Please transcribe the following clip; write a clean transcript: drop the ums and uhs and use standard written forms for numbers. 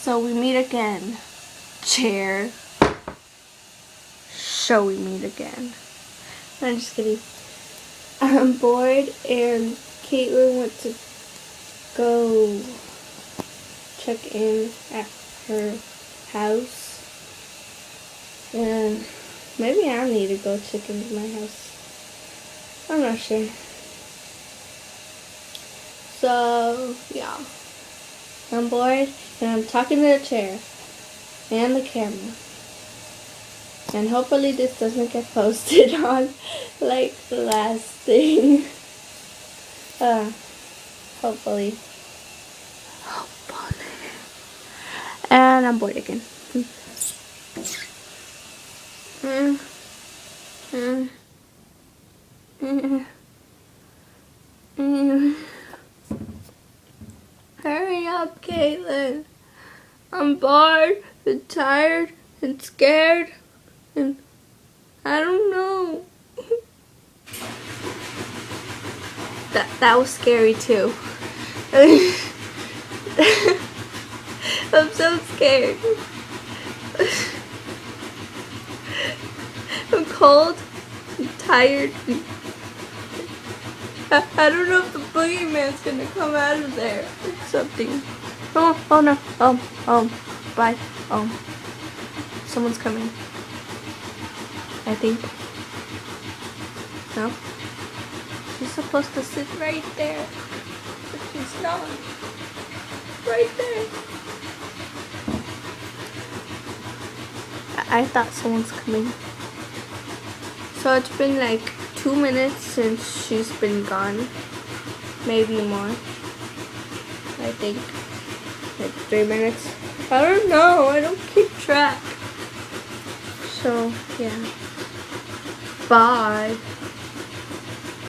So we meet again. Chair. Shall we meet again? I'm just kidding. I'm bored and Caitlin went to go check in at her house. And maybe I need to go check into my house. I'm not sure. So, yeah. I'm bored and I'm talking to the chair and the camera. And hopefully this doesn't get posted on like the last thing. Hopefully. And I'm bored again. Hurry up, Caitlin. I'm bored and tired and scared and I don't know. That was scary too. I'm so scared. I'm cold, I'm tired. I don't know if the boogeyman's gonna come out of there or something. Oh no. Bye. Someone's coming. I think. No? She's supposed to sit right there. But she's not. Right there. I thought someone's coming. So it's been like 2 minutes since she's been gone. Maybe more. I think. Like 3 minutes. I don't know. I don't keep track. So, yeah. Bye.